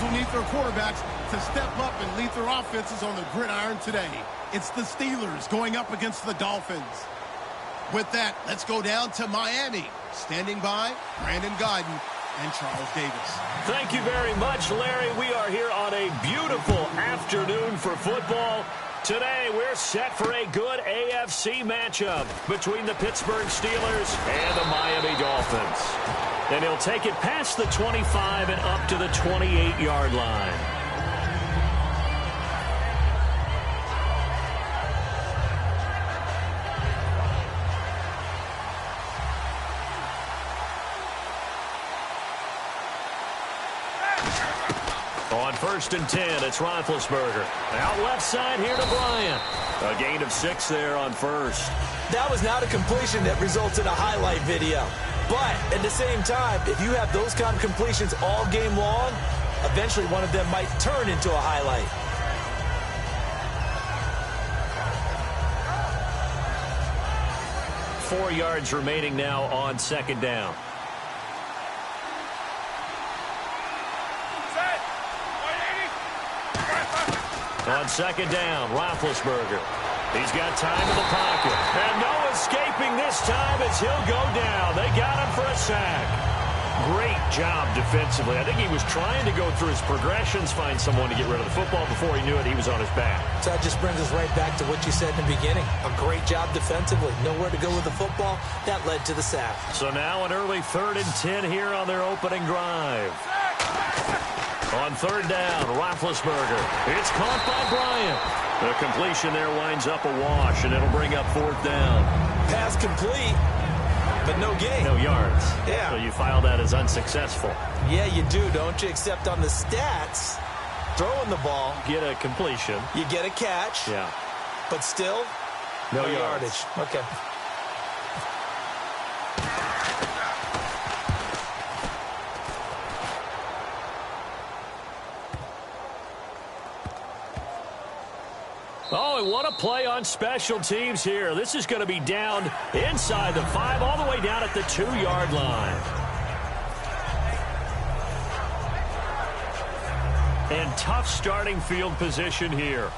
will need their quarterbacks to step up and lead their offenses on the gridiron today. It's the Steelers going up against the Dolphins. With that, let's go down to Miami. Standing by, Brandon Guyton and Charles Davis. Thank you very much, Larry. We are here on a beautiful afternoon for football. Today, we're set for a good AFC matchup between the Pittsburgh Steelers and the Miami Dolphins. And he'll take it past the 25 and up to the 28-yard line. On 1st and 10, it's Roethlisberger. Out left side here to Bryant. A gain of 6 there on 1st. That was not a completion that results in a highlight video. But at the same time, if you have those kind of completions all game long, eventually one of them might turn into a highlight. Four yards remaining now on 2nd down. On 2nd down, Roethlisberger. He's got time in the pocket. And no escaping this time as he'll go down. They got him for a sack. Great job defensively. I think he was trying to go through his progressions, find someone to get rid of the football. Before he knew it, he was on his back. So that just brings us right back to what you said in the beginning. A great job defensively. Nowhere to go with the football. That led to the sack. So now an early 3rd and 10 here on their opening drive. On 3rd down, Roethlisberger. It's caught by Bryant. The completion there winds up a wash, and it'll bring up 4th down. Pass complete, but no gain. No yards. Yeah. So you file that as unsuccessful. Yeah, you do, don't you? Except on the stats, throwing the ball. Get a completion. You get a catch. Yeah. But still, no yardage. Okay. Oh, and what a play on special teams here. This is going to be down inside the 5, all the way down at the 2-yard line. And tough starting field position here.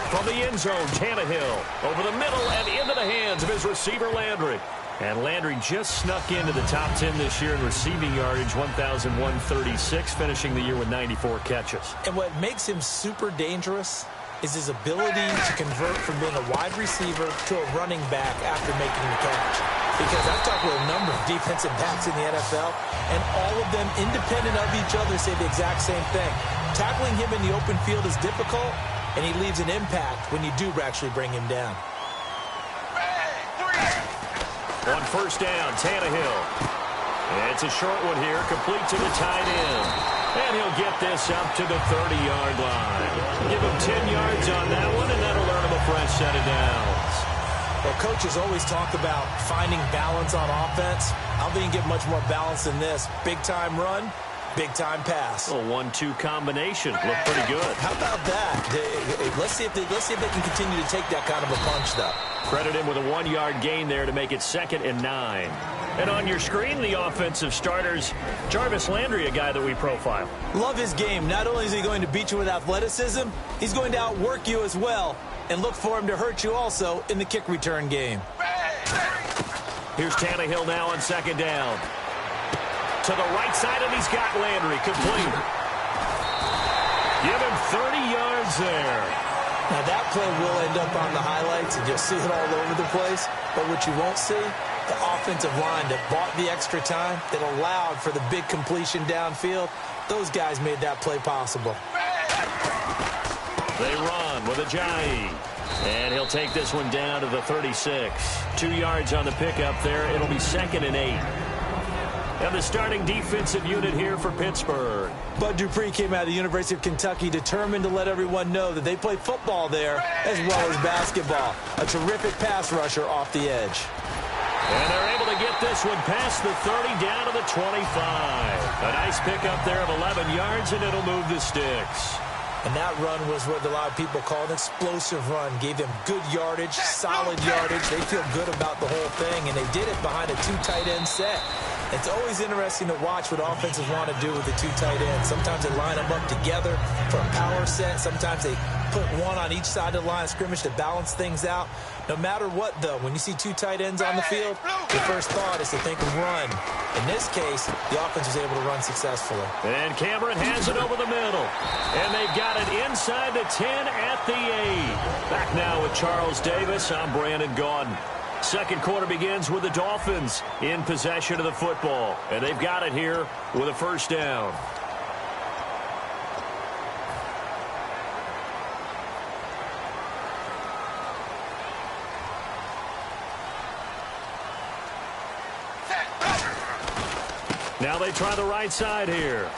From the end zone, Tannehill over the middle and into the hands of his receiver, Landry. And Landry just snuck into the top 10 this year in receiving yardage, 1,136, finishing the year with 94 catches. And what makes him super dangerous is his ability to convert from being a wide receiver to a running back after making the catch. Because I've talked with a number of defensive backs in the NFL, and all of them, independent of each other, say the exact same thing. Tackling him in the open field is difficult, and he leaves an impact when you do actually bring him down. On 1st down, Tannehill. It's a short one here, complete to the tight end. And he'll get this up to the 30-yard line. Give him 10 yards on that one, and that'll earn him a fresh set of downs. Well, coaches always talk about finding balance on offense. I don't think you can get much more balance than this. Big-time run, big-time pass. A 1-2 combination. Looked pretty good. How about that? Let's see if they can continue to take that kind of a punch, though. Credit him with a 1-yard gain there to make it 2nd and 9. And on your screen, the offensive starters, Jarvis Landry, a guy that we profile. Love his game. Not only is he going to beat you with athleticism, he's going to outwork you as well. And look for him to hurt you also in the kick return game. Here's Tannehill now on 2nd down. To the right side, and he's got Landry complete. Give him 30 yards there. Now, that play will end up on the highlights, and you'll see it all over the place. But what you won't see, the offensive line that bought the extra time, that allowed for the big completion downfield, those guys made that play possible. They run with Ajayi. And he'll take this one down to the 36. 2 yards on the pickup there. It'll be 2nd and 8. And the starting defensive unit here for Pittsburgh. Bud Dupree came out of the University of Kentucky determined to let everyone know that they play football there as well as basketball. A terrific pass rusher off the edge. And they're able to get this one past the 30 down to the 25. A nice pickup there of 11 yards, and it'll move the sticks. And that run was what a lot of people call an explosive run. Gave them good yardage, solid yardage. They feel good about the whole thing, and they did it behind a 2 tight end set. It's always interesting to watch what offenses want to do with the 2 tight ends. Sometimes they line them up together for a power set. Sometimes they put one on each side of the line of scrimmage to balance things out. No matter what, though, when you see 2 tight ends on the field, your first thought is to think of run. In this case, the offense was able to run successfully. And Cameron has it over the middle. And they've got it inside the 10 at the 8. Back now with Charles Davis. I'm Brandon Gaudin. Second quarter begins with the Dolphins in possession of the football. And they've got it here with a first down. Now they try the right side here.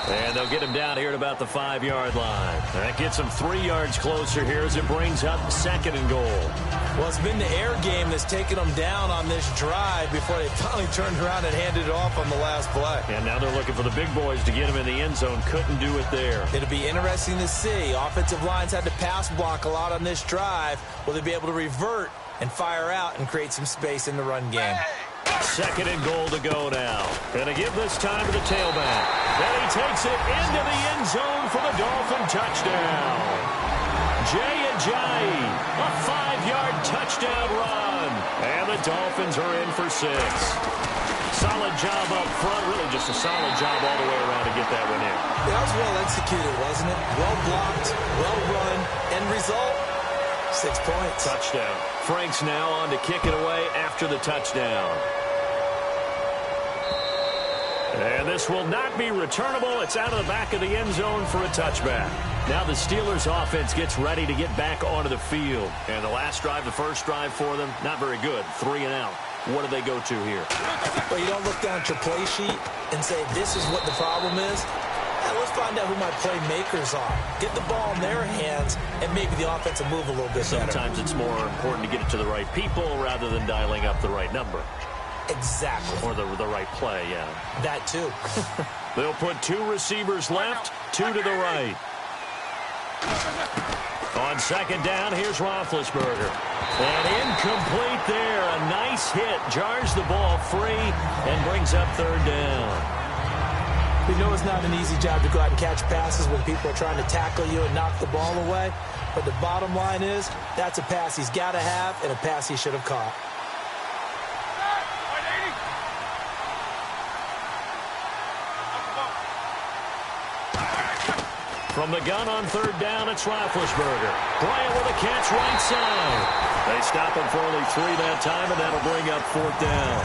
And they'll get him down here at about the 5-yard line. That gets him 3 yards closer here as it brings up 2nd and goal. Well, it's been the air game that's taken them down on this drive before they finally turned around and handed it off on the last play. And now they're looking for the big boys to get him in the end zone. Couldn't do it there. It'll be interesting to see. Offensive lines had to pass block a lot on this drive. Will they be able to revert and fire out and create some space in the run game? 2nd and goal to go now. Gonna give this time to the tailback. Then he takes it into the end zone for the Dolphin touchdown. Jaycazzz, a 5-yard touchdown run. And the Dolphins are in for 6. Solid job up front. Really just a solid job all the way around to get that one in. That was well executed, wasn't it? Well blocked, well run. End result, 6 points. Touchdown. Frank's now on to kick it away after the touchdown. And this will not be returnable. It's out of the back of the end zone for a touchback. Now the Steelers offense gets ready to get back onto the field. And the last drive, the first drive for them, not very good. 3 and out. What do they go to here? Well, you don't look down at your play sheet and say, this is what the problem is. Let's find out who my playmakers are. Get the ball in their hands and maybe the offense will move a little bit better. Sometimes it's more important to get it to the right people rather than dialing up the right number. Exactly. Or the right play, yeah. That too. They'll put 2 receivers left, 2 to the right. On 2nd down, here's Roethlisberger. And incomplete there. A nice hit. Jars the ball free and brings up 3rd down. We know it's not an easy job to go out and catch passes when people are trying to tackle you and knock the ball away. But the bottom line is, that's a pass he's got to have and a pass he should have caught. From the gun on 3rd down, it's Roethlisberger. Bryant with a catch right side. They stop him for only 3 that time, and that'll bring up 4th down.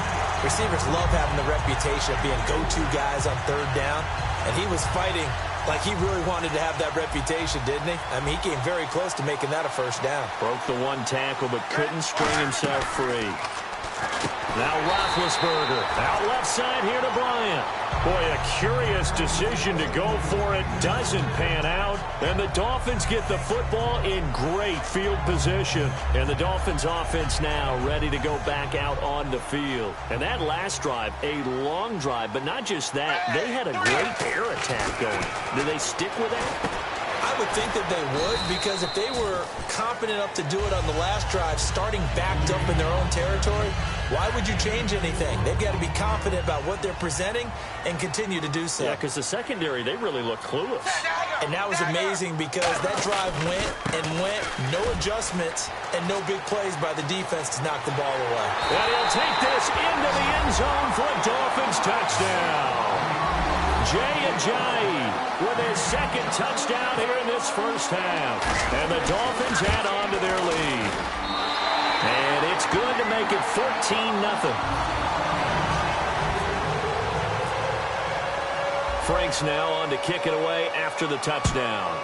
Receivers love having the reputation of being go-to guys on 3rd down, and he was fighting like he really wanted to have that reputation, didn't he? I mean, he came very close to making that a 1st down. Broke the 1 tackle, but couldn't string himself free. Now Roethlisberger out left side here to Bryant. Boy, a curious decision to go for it. Doesn't pan out. And the Dolphins get the football in great field position. And the Dolphins offense now ready to go back out on the field. And that last drive, a long drive, but not just that. They had a great air attack going. Do they stick with that? I would think that they would, because if they were confident enough to do it on the last drive, starting backed up in their own territory, why would you change anything? They've got to be confident about what they're presenting and continue to do so. Yeah, because the secondary, they really look clueless. And that was amazing because that drive went and went, no adjustments and no big plays by the defense to knock the ball away. And he'll take this into the end zone for a Dolphins touchdown. Jaycazzz with his 2nd touchdown here in this first half. And the Dolphins add on to their lead. And it's good to make it 14-0. Frank's now on to kick it away after the touchdown.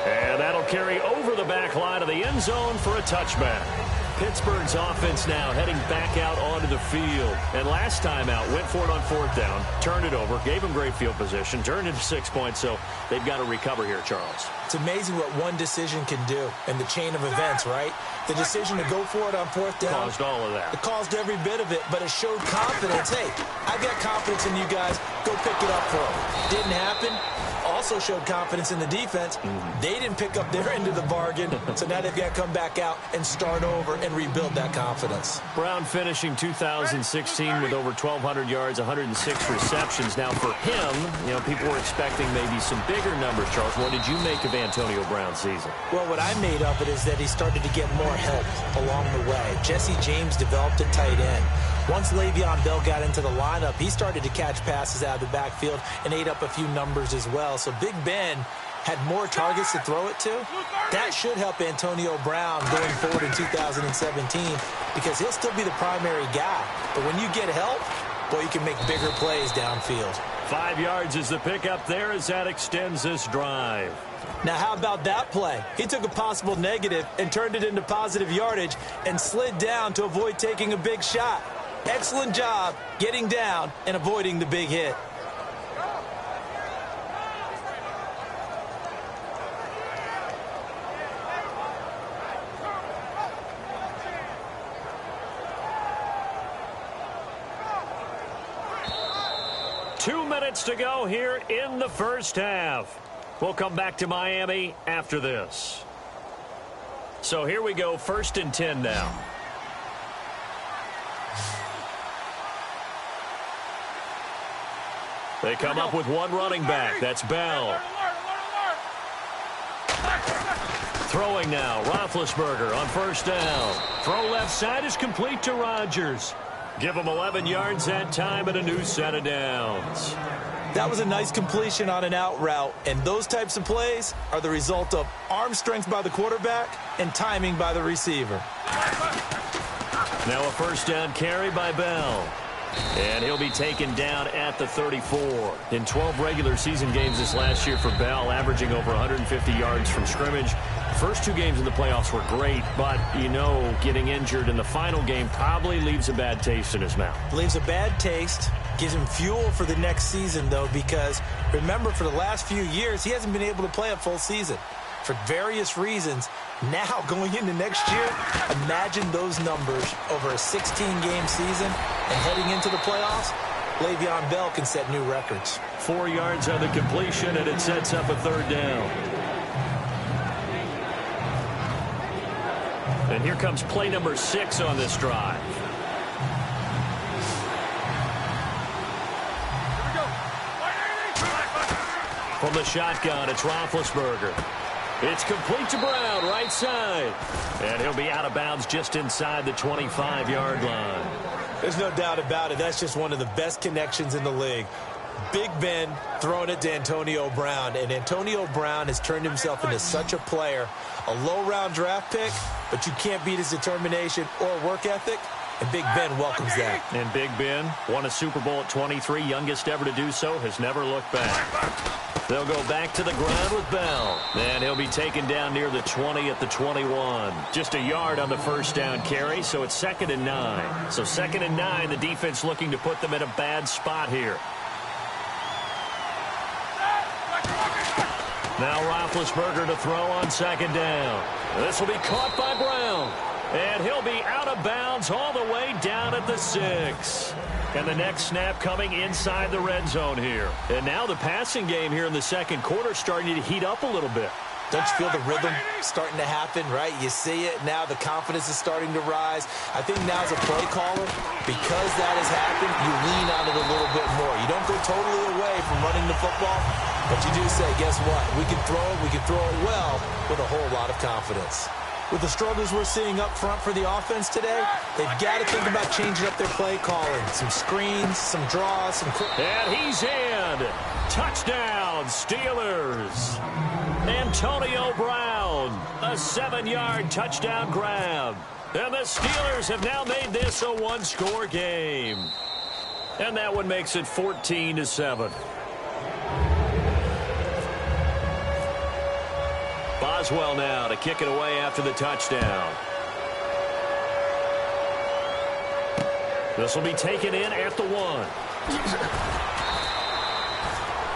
And that'll carry over the back line of the end zone for a touchback. Pittsburgh's offense now heading back out onto the field. And last time out, went for it on fourth down, turned it over, gave them great field position, turned into 6 points, so they've got to recover here, Charles. It's amazing what one decision can do in the chain of events, right? The decision to go for it on fourth down. Caused all of that. It caused every bit of it, but it showed confidence. Hey, I've got confidence in you guys. Go pick it up for them. Didn't happen. Also showed confidence in the defense. They didn't pick up their end of the bargain, so now they've got to come back out and start over and rebuild that confidence. Brown finishing 2016 with over 1,200 yards, 106 receptions. Now for him, people were expecting maybe some bigger numbers, Charles. What did you make of Antonio Brown's season? Well, what I made of it is that he started to get more help along the way. Jesse James developed a tight end. Once Le'Veon Bell got into the lineup, he started to catch passes out of the backfield and ate up a few numbers as well. So Big Ben had more targets to throw it to. That should help Antonio Brown going forward in 2017 because he'll still be the primary guy. But when you get help, boy, you can make bigger plays downfield. 5 yards is the pickup there as that extends this drive. Now, how about that play? He took a possible negative and turned it into positive yardage and slid down to avoid taking a big shot. Excellent job getting down and avoiding the big hit. Two minutes to go here in the first half. We'll come back to Miami after this. So here we go, 1st and 10 now. They come up with one running back. That's Bell. Throwing now, Roethlisberger on 1st down. Throw left side is complete to Rodgers. Give him 11 yards that time and a new set of downs. That was a nice completion on an out route, and those types of plays are the result of arm strength by the quarterback and timing by the receiver. Now a 1st down carry by Bell. And he'll be taken down at the 34. In 12 regular season games this last year for Bell, averaging over 150 yards from scrimmage. First 2 games in the playoffs were great, but, getting injured in the final game probably leaves a bad taste in his mouth. Leaves a bad taste, gives him fuel for the next season, though, because, remember, for the last few years, he hasn't been able to play a full season for various reasons. Now, going into next year, imagine those numbers over a 16-game season and heading into the playoffs. Le'Veon Bell can set new records. 4 yards on the completion, and it sets up a 3rd down. And here comes play number 6 on this drive. From the shotgun, it's Roethlisberger. It's complete to Brown, right side. And he'll be out of bounds just inside the 25-yard line. There's no doubt about it. That's just one of the best connections in the league. Big Ben throwing it to Antonio Brown. And Antonio Brown has turned himself into such a player. A low-round draft pick, but you can't beat his determination or work ethic. And Big Ben welcomes that. And Big Ben won a Super Bowl at 23, youngest ever to do so, has never looked back. They'll go back to the ground with Bell. And he'll be taken down near the 20 at the 21. Just a yard on the 1st down carry, so it's 2nd and 9. So 2nd and 9, the defense looking to put them in a bad spot here. Now Roethlisberger to throw on 2nd down. This will be caught by Brown. And he'll be out of bounds all the way down at the 6. And the next snap coming inside the red zone here. And now the passing game here in the 2nd quarter starting to heat up a little bit. Don't you feel the rhythm starting to happen, right? You see it. Now the confidence is starting to rise. I think now as a play caller, because that has happened, you lean on it a little bit more. You don't go totally away from running the football, but you do say, guess what? We can throw it well with a whole lot of confidence. With the struggles we're seeing up front for the offense today, they've got to think about changing up their play calling. Some screens, some draws, some quick. And he's in. Touchdown, Steelers. Antonio Brown, a 7-yard touchdown grab. And the Steelers have now made this a one-score game. And that one makes it 14-7. Boswell now to kick it away after the touchdown. This will be taken in at the 1.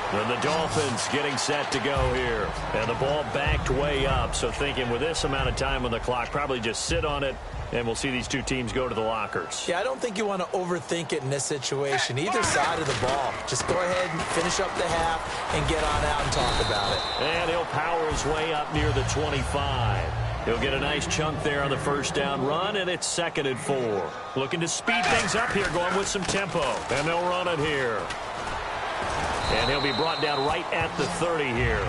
And the Dolphins getting set to go here. And the ball backed way up. So thinking with this amount of time on the clock, probably just sit on it, and we'll see these two teams go to the lockers. Yeah, I don't think you want to overthink it in this situation. Either side of the ball. Just go ahead and finish up the half and get on out and talk about it. And he'll power his way up near the 25. He'll get a nice chunk there on the first down run, and it's 2nd and 4. Looking to speed things up here, going with some tempo. And they'll run it here. And he'll be brought down right at the 30 here.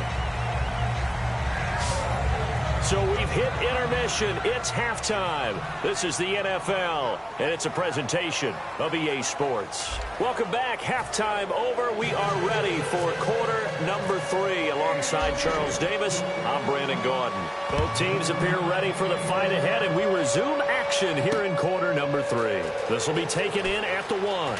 So we've hit intermission. It's halftime. This is the NFL, and it's a presentation of EA Sports. Welcome back. Halftime over. We are ready for quarter number 3. Alongside Charles Davis, I'm Brandon Gaudin. Both teams appear ready for the fight ahead, and we resume action here in quarter number 3. This will be taken in at the 1.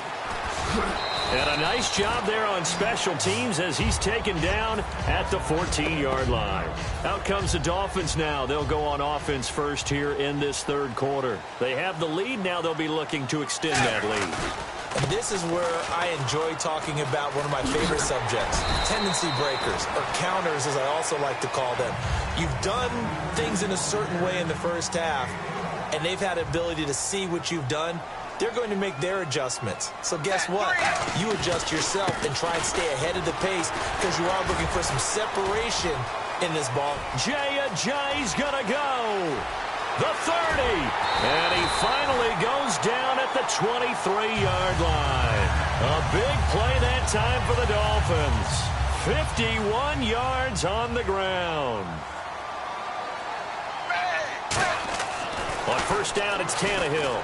And a nice job there on special teams as he's taken down at the 14-yard line. Out comes the Dolphins now. They'll go on offense first here in this third quarter. They have the lead. Now they'll be looking to extend that lead. And this is where I enjoy talking about one of my favorite subjects, tendency breakers, or counters as I also like to call them. You've done things in a certain way in the first half, and they've had the ability to see what you've done. They're going to make their adjustments. So guess what? You adjust yourself and try and stay ahead of the pace because you are looking for some separation in this ball. Jay's going to go. The 30. And he finally goes down at the 23-yard line. A big play that time for the Dolphins. 51 yards on the ground. On first down, it's Tannehill.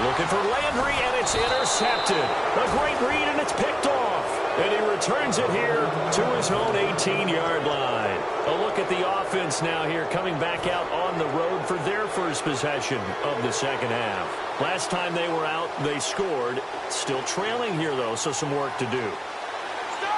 Looking for Landry, and it's intercepted. A great read, and it's picked off. And he returns it here to his own 18-yard line. A look at the offense now here, coming back out on the road for their first possession of the second half. Last time they were out, they scored. Still trailing here, though, so some work to do.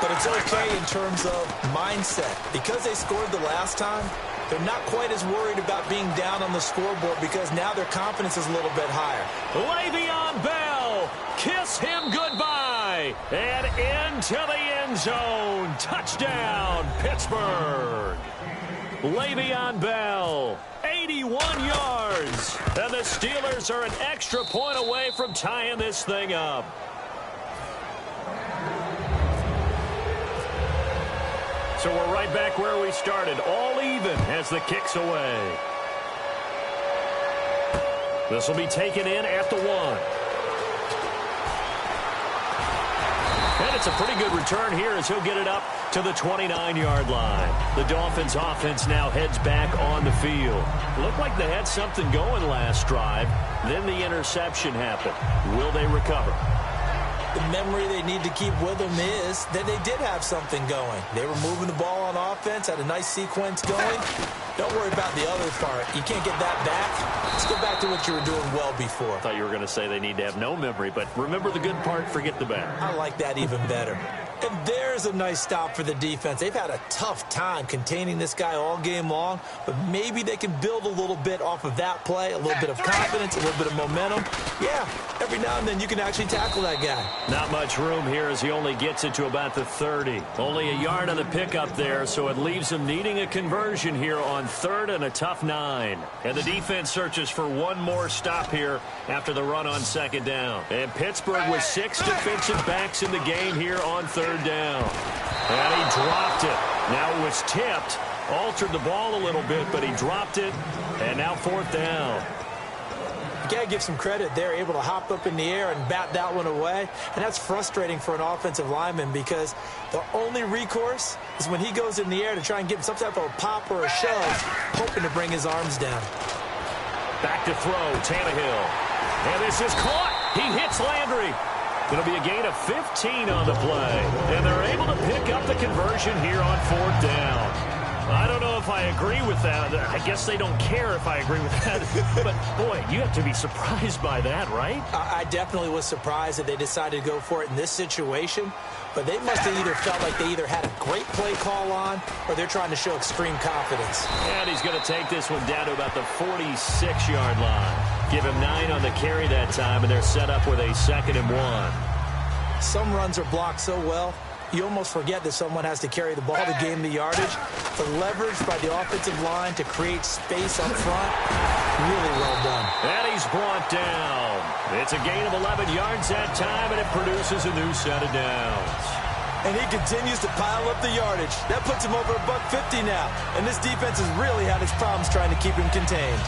But it's okay in terms of mindset. Because they scored the last time, they're not quite as worried about being down on the scoreboard because now their confidence is a little bit higher. Le'Veon Bell, kiss him goodbye, and into the end zone. Touchdown, Pittsburgh. Le'Veon Bell, 81 yards, and the Steelers are an extra point away from tying this thing up. So we're right back where we started, all even as the kick's away. This will be taken in at the 1. And it's a pretty good return here as he'll get it up to the 29-yard line. The Dolphins offense now heads back on the field. Looked like they had something going last drive. Then the interception happened. Will they recover? The memory they need to keep with them is that they did have something going. They were moving the ball on offense, had a nice sequence going. Don't worry about the other part. You can't get that back. Let's go back to what you were doing well before. I thought you were going to say they need to have no memory, but remember the good part, forget the bad. I like that even better. And there's a nice stop for the defense. They've had a tough time containing this guy all game long, but maybe they can build a little bit off of that play, a little bit of confidence, a little bit of momentum. Yeah, every now and then you can actually tackle that guy. Not much room here as he only gets it to about the 30. Only a yard on the pickup there, so it leaves him needing a conversion here on 3rd and a tough 9. And the defense searches for one more stop here after the run on 2nd down. And Pittsburgh with 6 defensive backs in the game here on 3rd down. And he dropped it. Now it was tipped. Altered the ball a little bit, but he dropped it. And now 4th down. You got to give some credit. They're able to hop up in the air and bat that one away. And that's frustrating for an offensive lineman because the only recourse is when he goes in the air to try and get some type of a pop or a shove, hoping to bring his arms down. Back to throw, Tannehill. And this is caught. He hits Landry. It'll be a gain of 15 on the play. And they're able to pick up the conversion here on 4th down. I don't know if I agree with that. I guess they don't care if I agree with that. But, boy, you have to be surprised by that, right? I definitely was surprised that they decided to go for it in this situation. But they must have either felt like they either had a great play call on or they're trying to show extreme confidence. And he's going to take this one down to about the 46-yard line. Give him 9 on the carry that time, and they're set up with a 2nd and 1. Some runs are blocked so well, you almost forget that someone has to carry the ball to gain the yardage. The leverage by the offensive line to create space up front, really well done. And he's brought down. It's a gain of 11 yards that time, and it produces a new set of downs. And he continues to pile up the yardage. That puts him over $150 now. And this defense has really had its problems trying to keep him contained.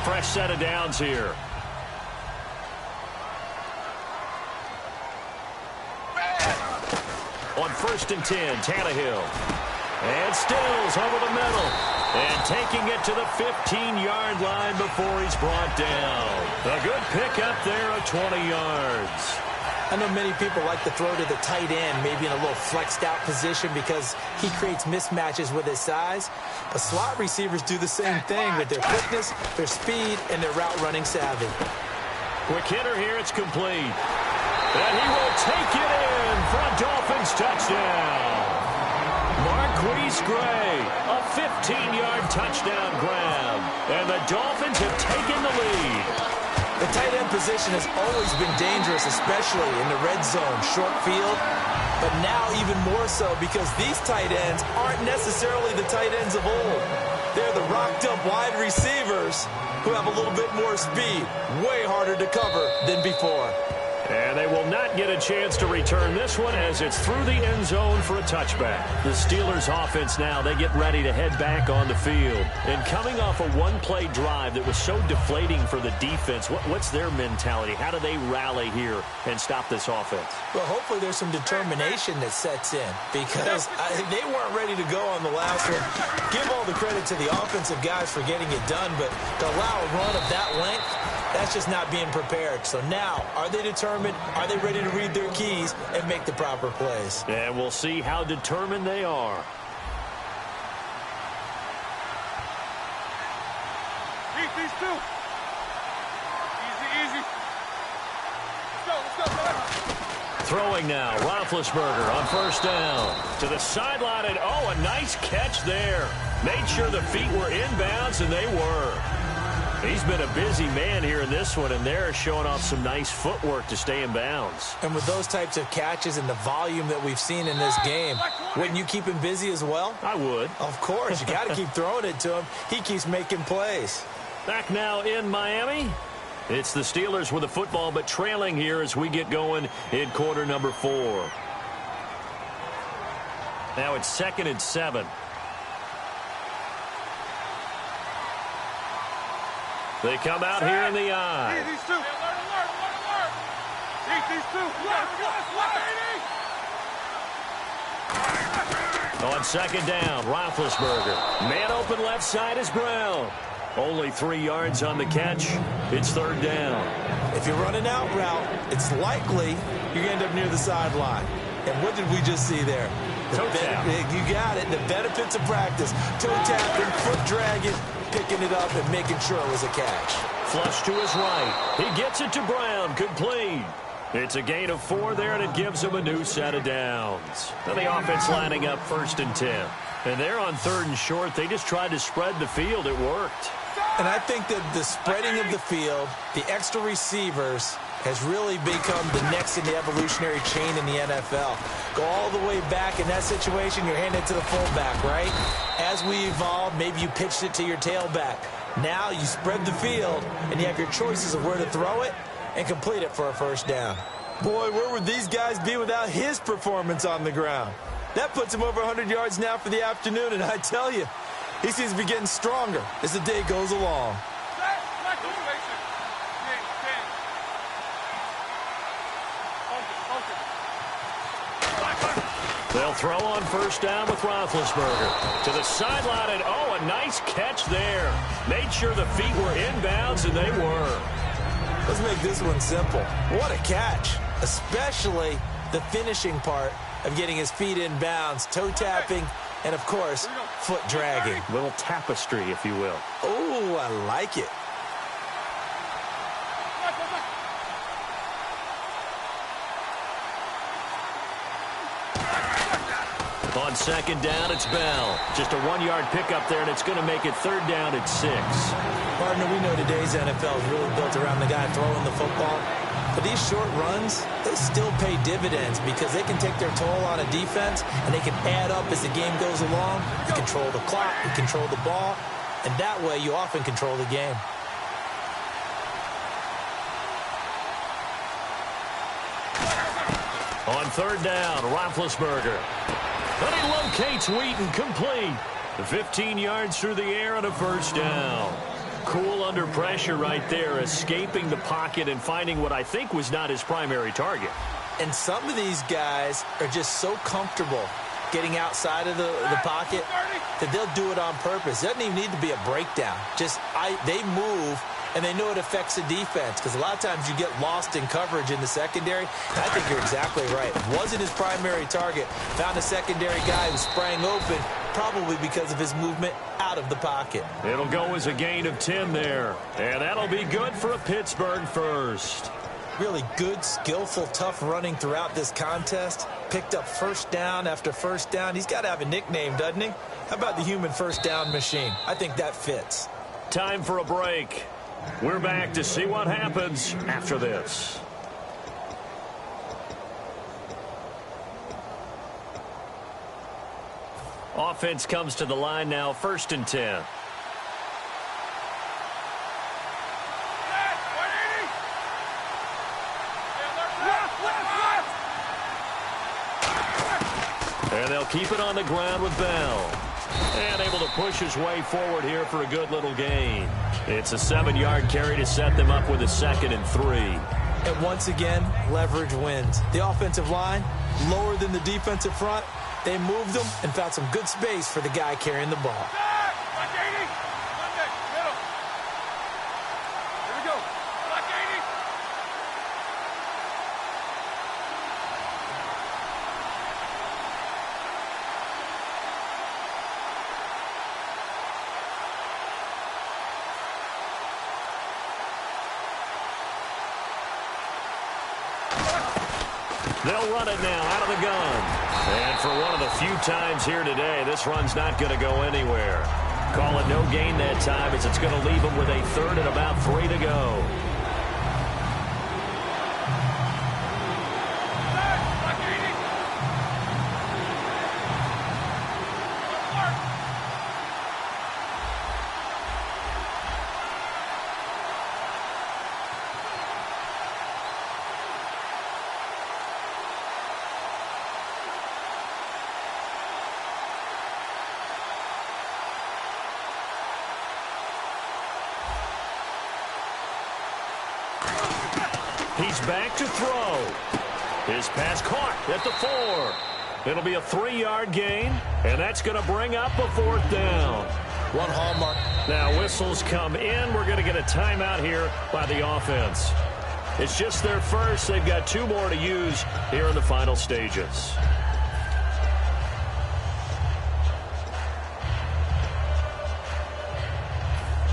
Fresh set of downs here. On 1st and 10, Tannehill. And Stills over the middle. And taking it to the 15-yard line before he's brought down. A good pickup there of 20 yards. I know many people like to throw to the tight end, maybe in a little flexed out position because he creates mismatches with his size. But slot receivers do the same thing with their quickness, their speed, and their route running savvy. Quick hitter here, it's complete. And he will take it in for a Dolphins touchdown. Marquise Gray, a 15-yard touchdown grab. And the Dolphins have taken the lead. The tight end position has always been dangerous, especially in the red zone, short field. But now even more so because these tight ends aren't necessarily the tight ends of old. They're the rocked-up wide receivers who have a little bit more speed, way harder to cover than before. And they will not get a chance to return this one as it's through the end zone for a touchback. The Steelers offense now, they get ready to head back on the field. And coming off a one-play drive that was so deflating for the defense, what's their mentality? How do they rally here and stop this offense? Well, hopefully there's some determination that sets in because they weren't ready to go on the last one. Give all the credit to the offensive guys for getting it done, but to allow a run of that length, that's just not being prepared. So now, are they determined? Are they ready to read their keys and make the proper plays? And we'll see how determined they are. These two. Easy. Let's go. Throwing now, Roethlisberger on 1st down. To the sideline, and a nice catch there. Made sure the feet were inbounds, and they were. He's been a busy man here in this one, and they're showing off some nice footwork to stay in bounds. And with those types of catches and the volume that we've seen in this game, wouldn't you keep him busy as well? I would. Of course. You got to keep throwing it to him. He keeps making plays. Back now in Miami. It's the Steelers with the football, but trailing here as we get going in quarter number 4. Now it's 2nd and 7. They come out here in the eye. These two. Alert. These two. On 2nd down, Roethlisberger. Man open left side is Brown. Only 3 yards on the catch. It's 3rd down. If you're running out route, it's likely you're going to end up near the sideline. And what did we just see there? Toe tap. You got it. The benefits of practice. Toe tapping, foot dragging, picking it up and making sure it was a catch. Flush to his right. He gets it to Brown. Complete. It's a gain of 4 there, and it gives him a new set of downs. And the offense lining up 1st and 10. And they're on 3rd and short. They just tried to spread the field. It worked. And I think that the spreading of the field, the extra receivers, has really become the next in the evolutionary chain in the NFL. Go all the way back in that situation, you're handing it to the fullback, right? As we evolve, maybe you pitched it to your tailback. Now you spread the field, and you have your choices of where to throw it and complete it for a 1st down. Boy, where would these guys be without his performance on the ground? That puts him over 100 yards now for the afternoon, and I tell you, he seems to be getting stronger as the day goes along. They'll throw on 1st down with Roethlisberger. To the sideline, and a nice catch there. Made sure the feet were inbounds, and they were. Let's make this one simple. What a catch, especially the finishing part of getting his feet in bounds, toe tapping, and, of course, foot dragging. Little tapestry, if you will. Oh, I like it. On second down, it's Bell. Just a 1-yard pickup there, and it's going to make it third down at 6. Partner, we know today's NFL is really built around the guy throwing the football. But these short runs, they still pay dividends because they can take their toll on a defense, and they can add up as the game goes along. You control the clock, you control the ball, and that way you often control the game. On third down, Roethlisberger. But he locates Wheaton, complete. The 15 yards through the air and a first down. Cool under pressure right there, escaping the pocket and finding what I think was not his primary target. And some of these guys are just so comfortable getting outside of the pocket that they'll do it on purpose. It doesn't even need to be a breakdown. They move, and they know it affects the defense because a lot of times you get lost in coverage in the secondary. I think you're exactly right. Wasn't his primary target. Found a secondary guy who sprang open, probably because of his movement out of the pocket. It'll go as a gain of 10 there, and that'll be good for a Pittsburgh first. Really good, skillful, tough running throughout this contest. Picked up first down after first down. He's got to have a nickname, doesn't he? How about the human first down machine? I think that fits. Time for a break. We're back to see what happens after this. Offense comes to the line now, 1st and 10. And they'll keep it on the ground with Bell. And able to push his way forward here for a good little gain. It's a 7-yard carry to set them up with a 2nd and 3. And once again, leverage wins. The offensive line, lower than the defensive front. They moved them and found some good space for the guy carrying the ball. They'll run it now out of the gun. And for one of the few times here today, this run's not going to go anywhere. Call it no gain that time as it's going to leave them with a 3rd and about 3 to go. He's back to throw. His pass caught at the 4. It'll be a 3-yard gain, and that's going to bring up a 4th down. One hallmark. Now whistles come in. We're going to get a timeout here by the offense. It's just their first. They've got 2 more to use here in the final stages.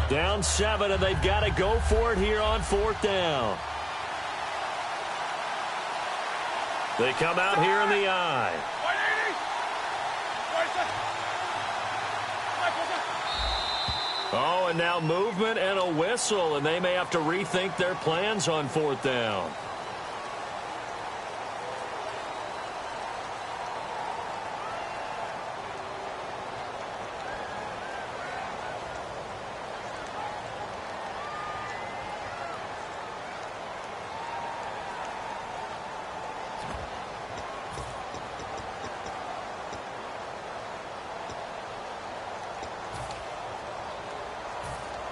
Down 7, and they've got to go for it here on 4th down. They come out here in the I. Oh, and now movement and a whistle, and they may have to rethink their plans on 4th down.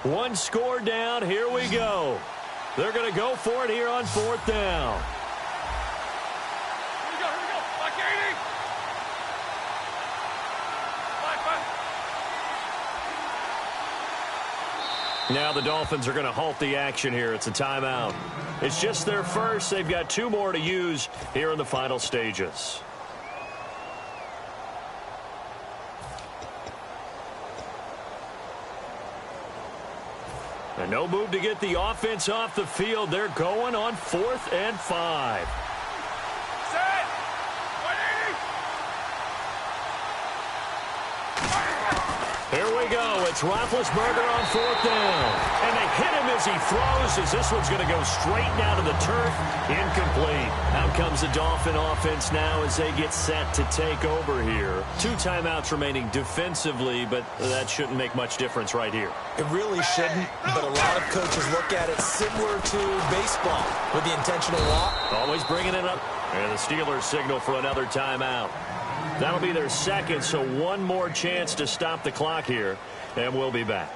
One score down. Here we go. They're going to go for it here on 4th down. Here we go. Back 80. Back. Now the Dolphins are going to halt the action here. It's a timeout. It's just their first. They've got 2 more to use here in the final stages. And no move to get the offense off the field. They're going on 4th and 5. Set. 180. go. It's Roethlisberger on 4th down. And they hit him as he throws, as this one's going to go straight down to the turf. Incomplete. Out comes the Dolphin offense now as they get set to take over here. 2 timeouts remaining defensively, but that shouldn't make much difference right here. It really shouldn't, but a lot of coaches look at it similar to baseball with the intentional walk. Always bringing it up. And the Steelers signal for another timeout. That'll be their second, so one more chance to stop the clock here, and we'll be back.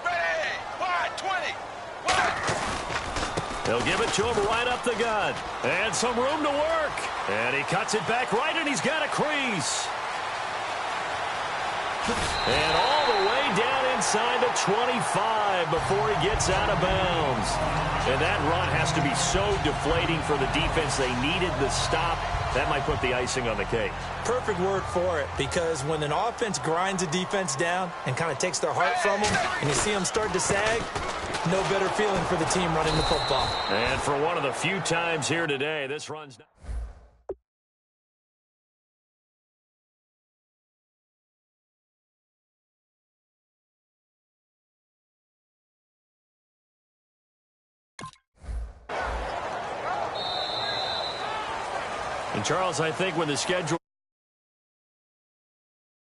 Ready, wide, 20, wide. They'll give it to him right up the gut. And some room to work. And he cuts it back right, and he's got a crease. And all the way down inside the 25 before he gets out of bounds. And that run has to be so deflating for the defense. They needed the stop. That might put the icing on the cake. Perfect word for it, because when an offense grinds a defense down and kind of takes their heart from them, and you see them start to sag, no better feeling for the team running the football. And for one of the few times here today, this run's... And Charles, I think when the schedule